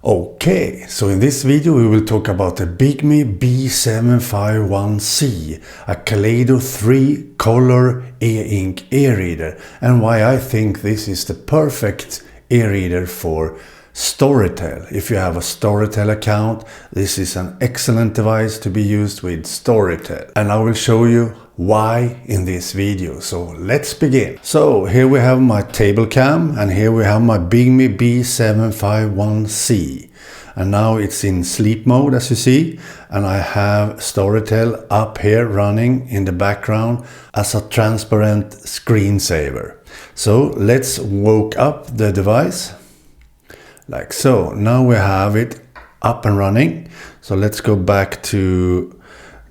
Okay, so in this video we will talk about the Bigme B751c, a Kaleido 3 color e-ink e-reader, and why I think this is the perfect e-reader for Storytel. If you have a Storytel account, this is an excellent device to be used with Storytel, and I will show you why in this video. So let's begin. So here we have my table cam, and here we have my Bigme B751c, and now it's in sleep mode, as you see, and I have Storytel up here running in the background as a transparent screensaver. So let's woke up the device like so. Now we have it up and running. So let's go back to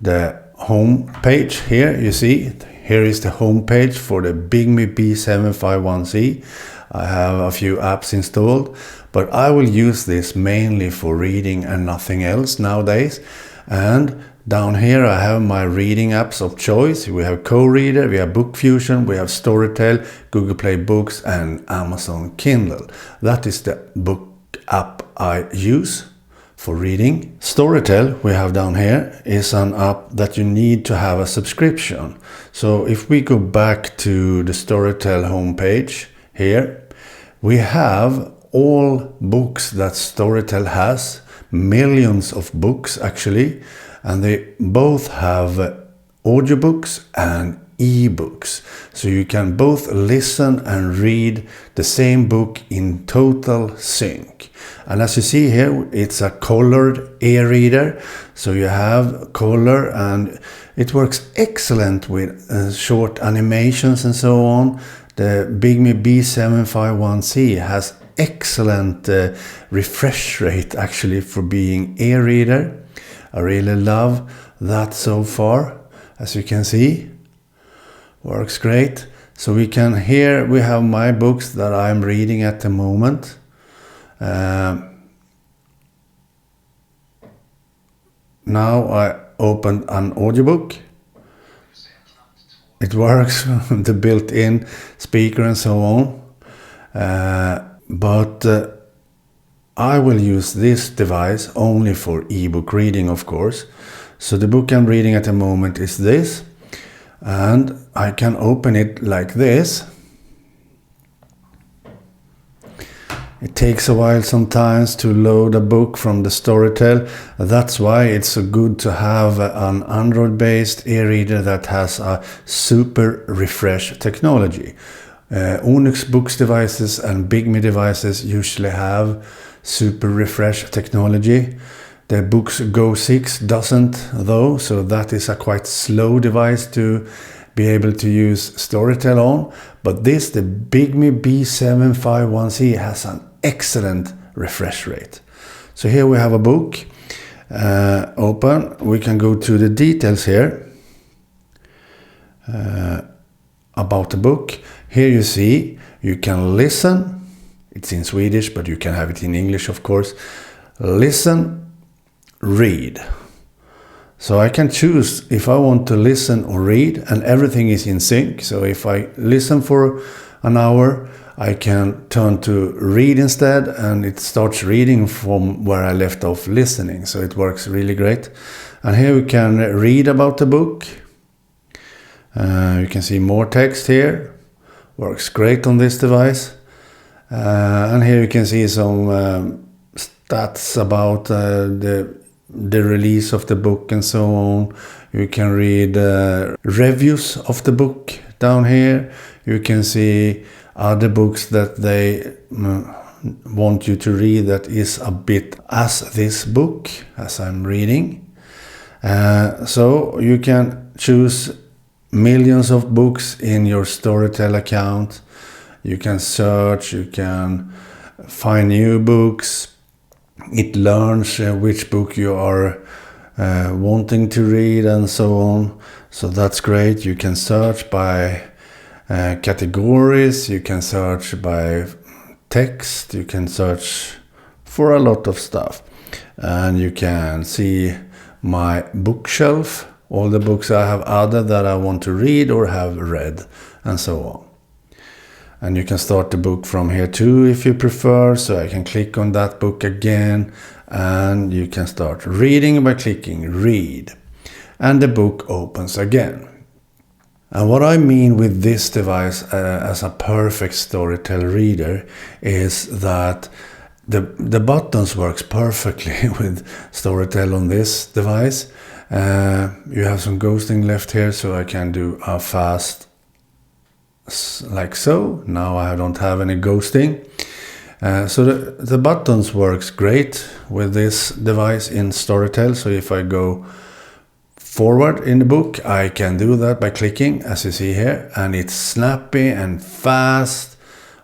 the home page. Here you see, here is the home page for the Bigme B751c. I have a few apps installed, but I will use this mainly for reading and nothing else nowadays. And down here I have my reading apps of choice. We have Co-Reader, we have Book Fusion, we have Storytel, Google Play Books and Amazon Kindle. That is the book app I use for reading. Storytel, we have down here, is an app that you need to have a subscription. So if we go back to the Storytel homepage here, we have all books that Storytel has, millions of books actually, and they both have audiobooks and ebooks. So you can both listen and read the same book in total sync. And as you see here, it's a colored e-reader. So you have color, and it works excellent with short animations and so on. The Bigme B751c has excellent refresh rate actually for being e-reader. I really love that so far, as you can see. Works great. So we can, here we have my books that I'm reading at the moment. Now I opened an audiobook. It works, the built-in speaker and so on. But I will use this device only for ebook reading, of course. So the book I'm reading at the moment is this. And I can open it like this. It takes a while sometimes to load a book from the Storytel. That's why it's so good to have an Android-based e-reader that has a Super Refresh Technology. Onyx Boox devices and Bigme devices usually have Super Refresh Technology. The Boox Go 6 doesn't though, so that is a quite slow device to be able to use Storytel on. But this, the Bigme B751c, has an excellent refresh rate. So here we have a book open. We can go to the details here about the book. Here you see, you can listen. It's in Swedish, but you can have it in English, of course. Listen, read. So I can choose if I want to listen or read, and everything is in sync. So if I listen for an hour, I can turn to read instead, and it starts reading from where I left off listening. So it works really great. And here we can read about the book. You can see more text here. Works great on this device. And here you can see some stats about the release of the book and so on. You can read reviews of the book down here. You can see other books that they want you to read that is a bit as this book as I'm reading. So you can choose millions of books in your Storytel account. You can search, you can find new books. It learns which book you are wanting to read and so on. So that's great. You can search by categories, you can search by text, you can search for a lot of stuff. And you can see my bookshelf, all the books I have other that I want to read or have read, and so on. And you can start the book from here too if you prefer. So I can click on that book again, and you can start reading by clicking read. And the book opens again. And what I mean with this device as a perfect Storytel reader is that the buttons works perfectly with Storytel on this device. You have some ghosting left here, so I can do a fast like so. Now I don't have any ghosting. So the buttons works great with this device in Storytel. So if I go forward in the book, I can do that by clicking, as you see here, and it's snappy and fast,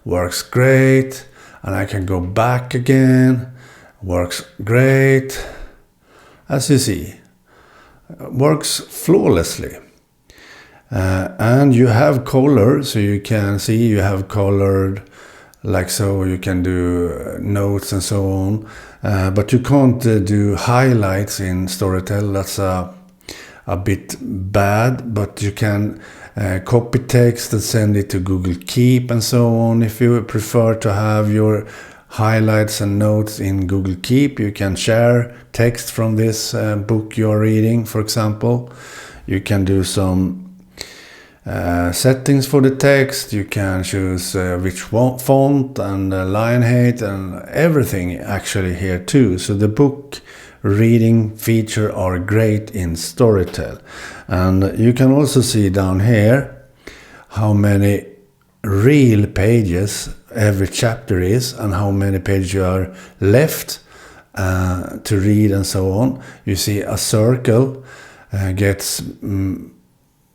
works great. And I can go back again, works great, as you see, works flawlessly. And you have color, so you can see you have colored like so. You can do notes and so on, but you can't do highlights in Storytel. That's a bit bad, but you can copy text and send it to Google Keep and so on. If you prefer to have your highlights and notes in Google Keep, you can share text from this book you're reading, for example. You can do some settings for the text. You can choose which font and line height and everything actually here too. So the book reading feature are great in Storytel. And you can also see down here how many real pages every chapter is and how many pages are left to read and so on. You see a circle gets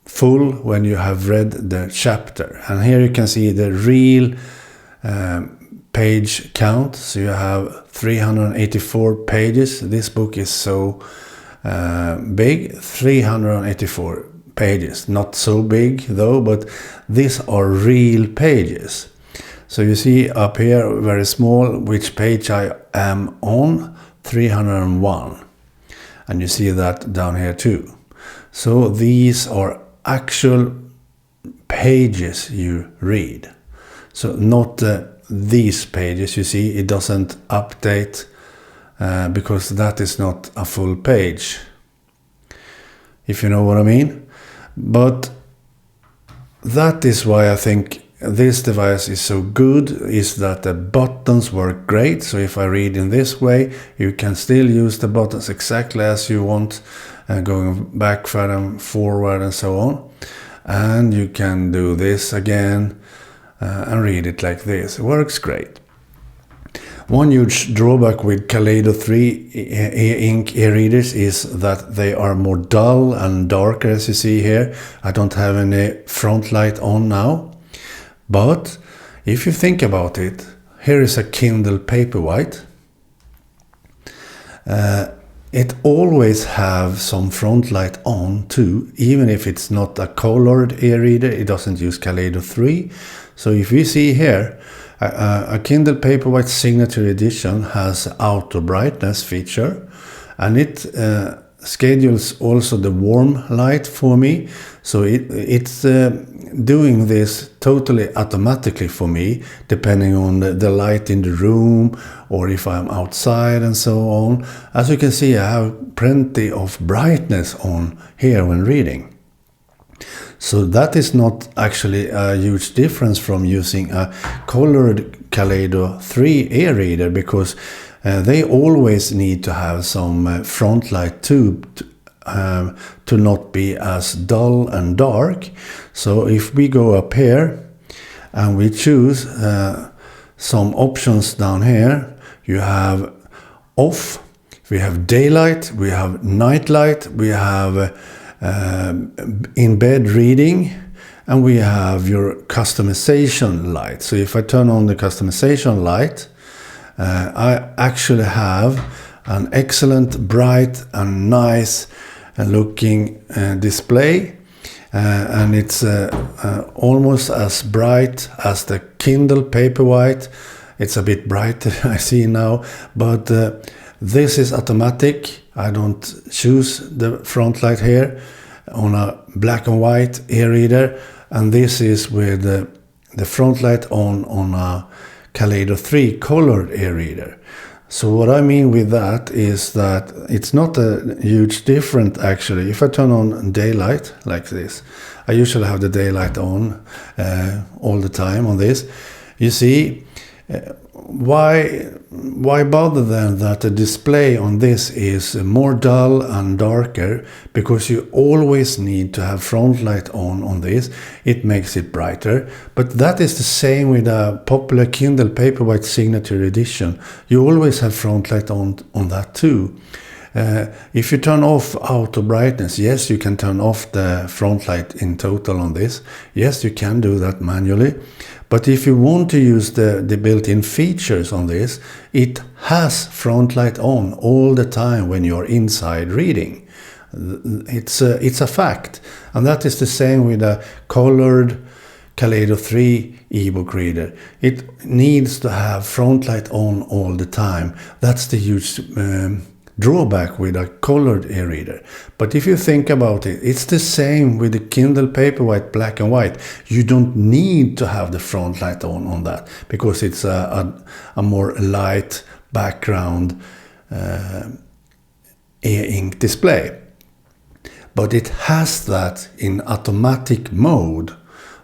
full when you have read the chapter, and here you can see the real page count. So you have 384 pages. This book is so big, 384 pages. Not so big though, but these are real pages. So you see up here very small which page I am on, 301, and you see that down here too. So these are actual pages you read, so not these pages. You see it doesn't update because that is not a full page, if you know what I mean. But that is why I think this device is so good, is that the buttons work great. So if I read in this way, you can still use the buttons exactly as you want, going back, forward and so on. And you can do this again and read it like this. It works great. One huge drawback with Kaleido 3 ink e-readers is that they are more dull and darker, as you see here. I don't have any front light on now. But if you think about it, here is a Kindle Paperwhite. It always have some front light on too, even if it's not a colored e-reader. It doesn't use Kaleido 3. So if we see here, a Kindle Paperwhite Signature Edition has auto brightness feature, and it schedules also the warm light for me. So it's doing this totally automatically for me, depending on the light in the room or if I'm outside and so on. As you can see, I have plenty of brightness on here when reading. So that is not actually a huge difference from using a colored Kaleido 3 e-reader, because they always need to have some front light too, to not be as dull and dark. So if we go up here and we choose some options down here, you have off, we have daylight, we have night light, we have in bed reading, and we have your customization light. So if I turn on the customization light, I actually have an excellent, bright and nice looking display, and it's almost as bright as the Kindle Paperwhite. It's a bit brighter, I see now, but this is automatic. I don't choose the front light here on a black and white e-reader, and this is with the front light on a Kaleido 3 colored e-reader. So what I mean with that is that it's not a huge difference actually. If I turn on daylight like this, I usually have the daylight on all the time on this. You see, why bother then that the display on this is more dull and darker? Because you always need to have front light on this. It makes it brighter. But that is the same with a popular Kindle Paperwhite Signature Edition. You always have front light on that too. If you turn off auto brightness, yes, you can turn off the front light in total on this. Yes, you can do that manually. But if you want to use the built-in features on this, it has front light on all the time when you're inside reading. It's a fact. And that is the same with a colored Kaleido 3 ebook reader. It needs to have front light on all the time. That's the huge drawback with a colored e-reader. But if you think about it, it's the same with the Kindle Paperwhite black and white. You don't need to have the front light on that because it's a more light background e-ink display. But it has that in automatic mode.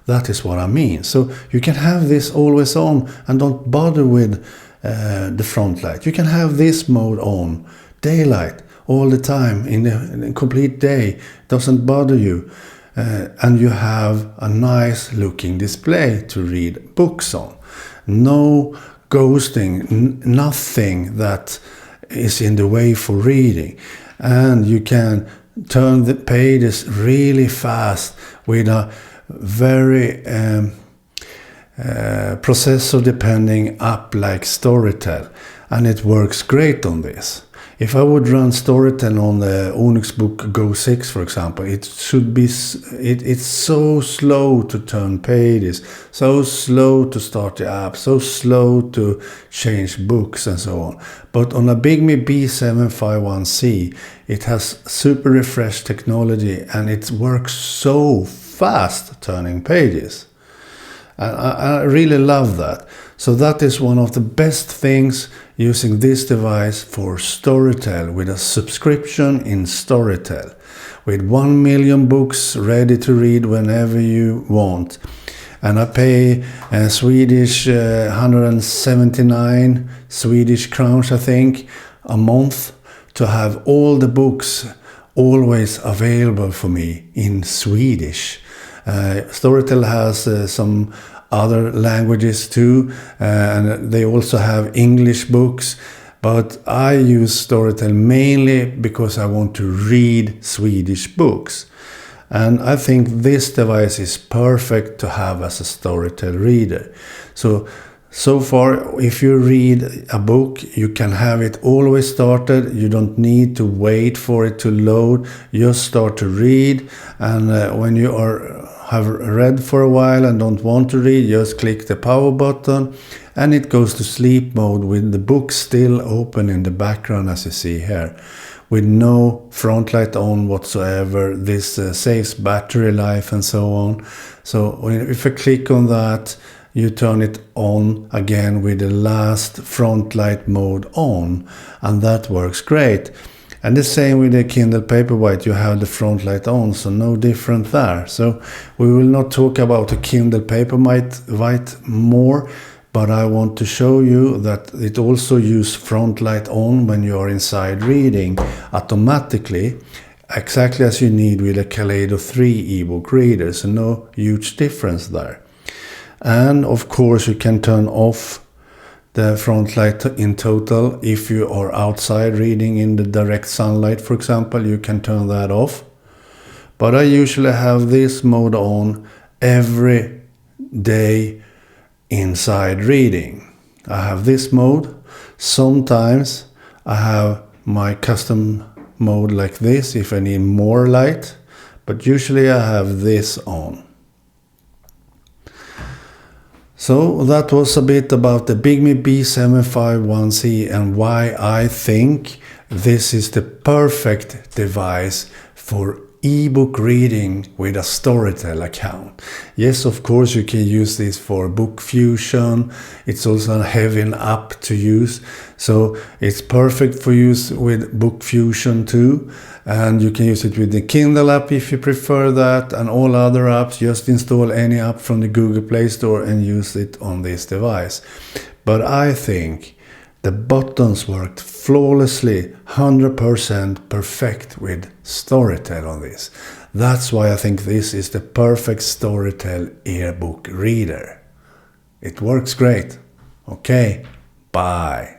That is what I mean. So you can have this always on and don't bother with the front light. You can have this mode on, daylight, all the time in the complete day. Doesn't bother you. And you have a nice looking display to read books on. No ghosting, nothing that is in the way for reading. And you can turn the pages really fast with a very processor depending app like Storytel, and it works great on this. If I would run Storytel on the Onyx Boox Go 6, for example, it should be it's so slow to turn pages, so slow to start the app, so slow to change books and so on. But on a Bigme B751c, it has Super Refresh Technology, and it works so fast turning pages. And I really love that. So that is one of the best things using this device for Storytel, with a subscription in Storytel, with 1 million books ready to read whenever you want. And I pay Swedish 179 Swedish crowns, I think, a month to have all the books always available for me in Swedish. Storytel has some other languages too, and they also have English books, but I use Storytel mainly because I want to read Swedish books. And I think this device is perfect to have as a Storytel reader. So far, if you read a book, you can have it always started. You don't need to wait for it to load. Just start to read, and when you have read for a while and don't want to read, just click the power button and it goes to sleep mode with the book still open in the background, as you see here, with no front light on whatsoever. This saves battery life and so on. So if I click on that, you turn it on again with the last front light mode on, and that works great. And the same with the Kindle Paperwhite, you have the front light on, so no different there. So we will not talk about the Kindle Paperwhite more, but I want to show you that it also uses front light on when you are inside reading automatically, exactly as you need with a Kaleido 3 ebook reader, so no huge difference there. And of course you can turn off the front light in total. If you are outside reading in the direct sunlight, for example, you can turn that off. But I usually have this mode on every day inside reading. I have this mode. Sometimes I have my custom mode like this if I need more light, but usually I have this on. So that was a bit about the Bigme B751c and why I think this is the perfect device for ebook reading with a Storytel account. Yes, of course you can use this for Book Fusion. It's also a heavy app to use, so it's perfect for use with Book Fusion too. And you can use it with the Kindle app if you prefer that, and all other apps. Just install any app from the Google Play Store and use it on this device. But I think the buttons worked flawlessly, 100% perfect with Storytel on this. That's why I think this is the perfect Storytel earbook reader. It works great. Okay, bye.